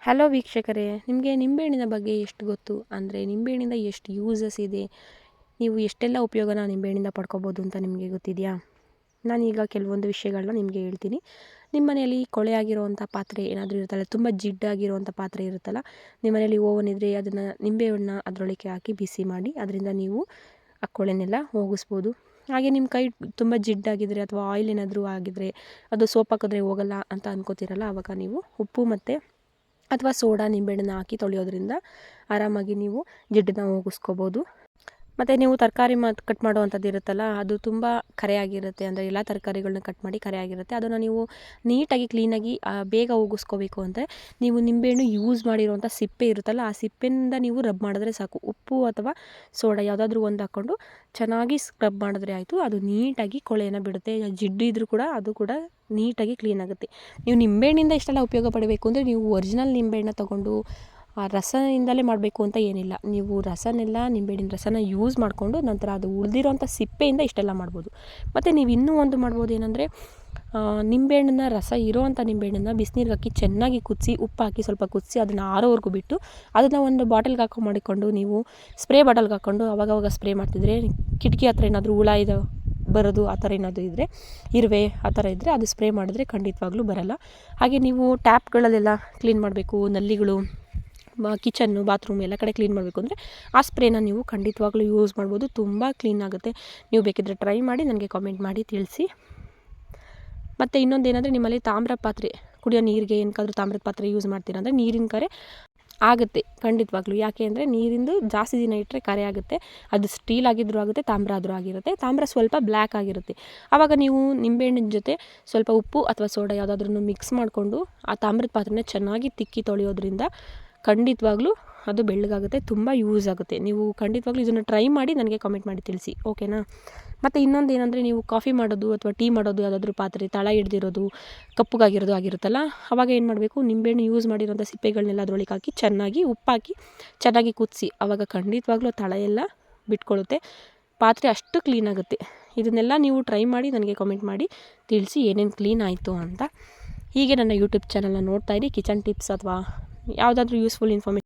Hello ವೀಕ್ಷಕರೇ, ನಿಮಗೆ ನಿಂಬೆಹಣ್ಣಿನ ಬಗ್ಗೆ ಎಷ್ಟು ಗೊತ್ತು? ಅಂದರೆ ನಿಂಬೆಹಣ್ಣಿಂದ ಎಷ್ಟು ಯೂಸಸ್ ಇದೆ, ನೀವು ಎಷ್ಟೆಲ್ಲ ಉಪಯೋಗನ ನಿಂಬೆಹಣ್ಣಿಂದ ಪಡ್ಕೋಬೋದು ಅಂತ ನಿಮಗೆ ಗೊತ್ತಿದೆಯಾ? ನಾನೀಗ ಕೆಲವೊಂದು ವಿಷಯಗಳನ್ನ ನಿಮಗೆ ಹೇಳ್ತೀನಿ. ನಿಮ್ಮ ಮನೆಯಲ್ಲಿ ಕೊಳೆ ಆಗಿರುವಂಥ ಪಾತ್ರೆ ಏನಾದರೂ ಇರುತ್ತಲ್ಲ, ತುಂಬ ಜಿಡ್ಡಾಗಿರುವಂಥ ಪಾತ್ರೆ ಇರುತ್ತಲ್ಲ, ನಿಮ್ಮ ಮನೆಯಲ್ಲಿ ಓವನ್ ಇದ್ದರೆ ಅದನ್ನು ನಿಂಬೆಹಣ್ಣ ಅದರೊಳಗೆ ಹಾಕಿ ಬಿಸಿ ಮಾಡಿ ಅದರಿಂದ ನೀವು ಆ ಕೊಳೆನೆಲ್ಲ ಹೋಗಿಸ್ಬೋದು. ಹಾಗೆ ನಿಮ್ಮ ಕೈ ತುಂಬ ಜಿಡ್ಡಾಗಿದ್ದರೆ ಅಥವಾ ಆಯಿಲ್ ಏನಾದರೂ ಆಗಿದ್ದರೆ ಅದು ಸೋಪ್ ಹಾಕಿದ್ರೆ ಹೋಗಲ್ಲ ಅಂತ ಅನ್ಕೋತಿರಲ್ಲ, ಆವಾಗ ನೀವು ಉಪ್ಪು ಮತ್ತು ಅಥವಾ ಸೋಡಾ ನಿಂಬೆಹಣ್ಣನ್ನ ಹಾಕಿ ತೊಳೆಯೋದ್ರಿಂದ ಆರಾಮಾಗಿ ನೀವು ಜಿಡ್ಡನ್ನ ಹೋಗಿಸ್ಕೋಬೋದು. ಮತ್ತು ನೀವು ತರಕಾರಿ ಕಟ್ ಮಾಡುವಂಥದ್ದು ಇರುತ್ತಲ್ಲ, ಅದು ತುಂಬ ಕರೆಯಾಗಿರುತ್ತೆ. ಅಂದರೆ ಎಲ್ಲ ತರಕಾರಿಗಳನ್ನ ಕಟ್ ಮಾಡಿ ಕರೆಯಾಗಿರುತ್ತೆ. ಅದನ್ನು ನೀವು ನೀಟಾಗಿ ಕ್ಲೀನಾಗಿ ಬೇಗ ಹೋಗಿಸ್ಕೋಬೇಕು ಅಂದರೆ ನೀವು ನಿಂಬೆಹಣ್ಣು ಯೂಸ್ ಮಾಡಿರುವಂಥ ಸಿಪ್ಪೆ ಇರುತ್ತಲ್ಲ, ಆ ಸಿಪ್ಪೆಯಿಂದ ನೀವು ರಬ್ ಮಾಡಿದ್ರೆ ಸಾಕು. ಉಪ್ಪು ಅಥವಾ ಸೋಡಾ ಯಾವುದಾದ್ರೂ ಒಂದು ಹಾಕ್ಕೊಂಡು ಚೆನ್ನಾಗಿ ಸ್ಕ್ರಬ್ ಮಾಡಿದ್ರೆ ಆಯಿತು. ಅದು ನೀಟಾಗಿ ಕೊಳೆಯನ್ನು ಬಿಡುತ್ತೆ. ಜಿಡ್ಡು ಇದ್ದರೂ ಕೂಡ ಅದು ಕೂಡ ನೀಟಾಗಿ ಕ್ಲೀನ್ ಆಗುತ್ತೆ. ನೀವು ನಿಂಬೆಹಣ್ಣಿಂದ ಇಷ್ಟೆಲ್ಲ ಉಪಯೋಗ ಪಡಬೇಕು ಅಂದರೆ ನೀವು ಒರಿಜಿನಲ್ ನಿಂಬೆಹಣ್ಣ ತೊಗೊಂಡು ಆ ರಸದಿಂದಲೇ ಮಾಡಬೇಕು ಅಂತ ಏನಿಲ್ಲ. ನೀವು ರಸನೆಲ್ಲ ನಿಂಬೆಹಣ್ಣಿನ ರಸನ ಯೂಸ್ ಮಾಡಿಕೊಂಡು ನಂತರ ಅದು ಉಳಿದಿರೋಂಥ ಸಿಪ್ಪೆಯಿಂದ ಇಷ್ಟೆಲ್ಲ ಮಾಡ್ಬೋದು. ಮತ್ತು ನೀವು ಇನ್ನೂ ಒಂದು ಮಾಡ್ಬೋದು, ಏನಂದರೆ ನಿಂಬೆಹಣ್ಣನ್ನ ರಸ ಇರೋವಂಥ ನಿಂಬೆಹಣ್ಣನ್ನ ಬಿಸಿನೀರಿಗೆ ಹಾಕಿ ಚೆನ್ನಾಗಿ ಕುದಿಸಿ, ಉಪ್ಪು ಹಾಕಿ ಸ್ವಲ್ಪ ಕುದಿಸಿ ಅದನ್ನು ಆರೋವರೆಗೂ ಬಿಟ್ಟು ಅದನ್ನು ಒಂದು ಬಾಟಲ್ಗೆ ಮಾಡಿಕೊಂಡು ನೀವು ಸ್ಪ್ರೇ ಬಾಟಲ್ಗೆ ಹಾಕ್ಕೊಂಡು ಅವಾಗವಾಗ ಸ್ಪ್ರೇ ಮಾಡ್ತಿದ್ರೆ ಕಿಟಕಿ ಹತ್ರ ಏನಾದರೂ ಹುಳ ಬರೋದು ಆ ಥರ ಏನಾದರೂ ಇದ್ದರೆ, ಇರುವೆ ಆ ಥರ ಇದ್ದರೆ ಅದು ಸ್ಪ್ರೇ ಮಾಡಿದ್ರೆ ಖಂಡಿತವಾಗ್ಲೂ ಬರಲ್ಲ. ಹಾಗೆ ನೀವು ಟ್ಯಾಪ್ಗಳಲ್ಲೆಲ್ಲ ಕ್ಲೀನ್ ಮಾಡಬೇಕು, ನಲ್ಲಿಗಳು, ಕಿಚನ್ನು, ಬಾತ್ರೂಮ್ ಎಲ್ಲ ಕಡೆ ಕ್ಲೀನ್ ಮಾಡಬೇಕು ಅಂದರೆ ಆ ಸ್ಪ್ರೇನ ನೀವು ಖಂಡಿತವಾಗ್ಲೂ ಯೂಸ್ ಮಾಡ್ಬೋದು. ತುಂಬ ಕ್ಲೀನ್ ಆಗುತ್ತೆ. ನೀವು ಬೇಕಿದ್ದರೆ ಟ್ರೈ ಮಾಡಿ ನನಗೆ ಕಾಮೆಂಟ್ ಮಾಡಿ ತಿಳಿಸಿ. ಮತ್ತು ಇನ್ನೊಂದೇನೆಂದರೆ, ನಿಮ್ಮಲ್ಲಿ ತಾಮ್ರ ಪಾತ್ರೆ, ಕುಡಿಯೋ ನೀರಿಗೆ ಏನಕ್ಕಾದ್ರೂ ತಾಮ್ರದ ಪಾತ್ರೆ ಯೂಸ್ ಮಾಡ್ತೀರಾ ಅಂದರೆ ನೀರಿನ ಕರೆ ಆಗುತ್ತೆ ಖಂಡಿತವಾಗ್ಲೂ. ಯಾಕೆ ಅಂದರೆ ನೀರಿಂದು ಜಾಸ್ತಿ ದಿನ ಇಟ್ಟರೆ ಕರೆ ಆಗುತ್ತೆ. ಅದು ಸ್ಟೀಲ್ ಆಗಿದ್ರೂ ಆಗುತ್ತೆ, ತಾಮ್ರ ಆದರೂ ಆಗಿರುತ್ತೆ. ತಾಮ್ರ ಸ್ವಲ್ಪ ಬ್ಲ್ಯಾಕ್ ಆಗಿರುತ್ತೆ. ಆವಾಗ ನೀವು ನಿಂಬೆಹಣ್ಣಿನ ಜೊತೆ ಸ್ವಲ್ಪ ಉಪ್ಪು ಅಥವಾ ಸೋಡಾ ಯಾವುದಾದ್ರೂ ಮಿಕ್ಸ್ ಮಾಡಿಕೊಂಡು ಆ ತಾಮ್ರದ ಪಾತ್ರೆನ ಚೆನ್ನಾಗಿ ತಿಕ್ಕಿ ತೊಳೆಯೋದ್ರಿಂದ ಖಂಡಿತವಾಗ್ಲೂ ಅದು ಬೆಳ್ಳಗಾಗುತ್ತೆ. ತುಂಬ ಯೂಸ್ ಆಗುತ್ತೆ. ನೀವು ಖಂಡಿತವಾಗ್ಲೂ ಇದನ್ನು ಟ್ರೈ ಮಾಡಿ ನನಗೆ ಕಾಮೆಂಟ್ ಮಾಡಿ ತಿಳಿಸಿ, ಓಕೆನಾ? ಮತ್ತು ಇನ್ನೊಂದು ಏನಂದರೆ, ನೀವು ಕಾಫಿ ಮಾಡೋದು ಅಥವಾ ಟೀ ಮಾಡೋದು ಯಾವುದಾದ್ರೂ ಪಾತ್ರೆ ತಳ ಹಿಡ್ದಿರೋದು ಕಪ್ಪಗಾಗಿರೋದು ಆಗಿರುತ್ತಲ್ಲ, ಆವಾಗ ಏನು ಮಾಡಬೇಕು, ನಿಂಬೆಹಣ್ಣು ಯೂಸ್ ಮಾಡಿರೋಂಥ ಸಿಪ್ಪೆಗಳನ್ನೆಲ್ಲ ಅದರೊಳಗೆ ಹಾಕಿ ಚೆನ್ನಾಗಿ ಉಪ್ಪಾಕಿ ಚೆನ್ನಾಗಿ ಕುದಿಸಿ, ಆವಾಗ ಖಂಡಿತವಾಗ್ಲೂ ತಳ ಎಲ್ಲ ಬಿಟ್ಕೊಳ್ಳುತ್ತೆ. ಪಾತ್ರೆ ಅಷ್ಟು ಕ್ಲೀನ್ ಆಗುತ್ತೆ. ಇದನ್ನೆಲ್ಲ ನೀವು ಟ್ರೈ ಮಾಡಿ ನನಗೆ ಕಾಮೆಂಟ್ ಮಾಡಿ ತಿಳಿಸಿ ಏನೇನು ಕ್ಲೀನ್ ಆಯಿತು ಅಂತ. ಹೀಗೆ ನನ್ನ ಯೂಟ್ಯೂಬ್ ಚಾನಲ್ನ ನೋಡ್ತಾಯಿರಿ. ಕಿಚನ್ ಟಿಪ್ಸ್ ಅಥವಾ ಯಾವುದಾದ್ರೂ ಯೂಸ್ಫುಲ್ ಇನ್ಫಾರ್ಮೇಷನ್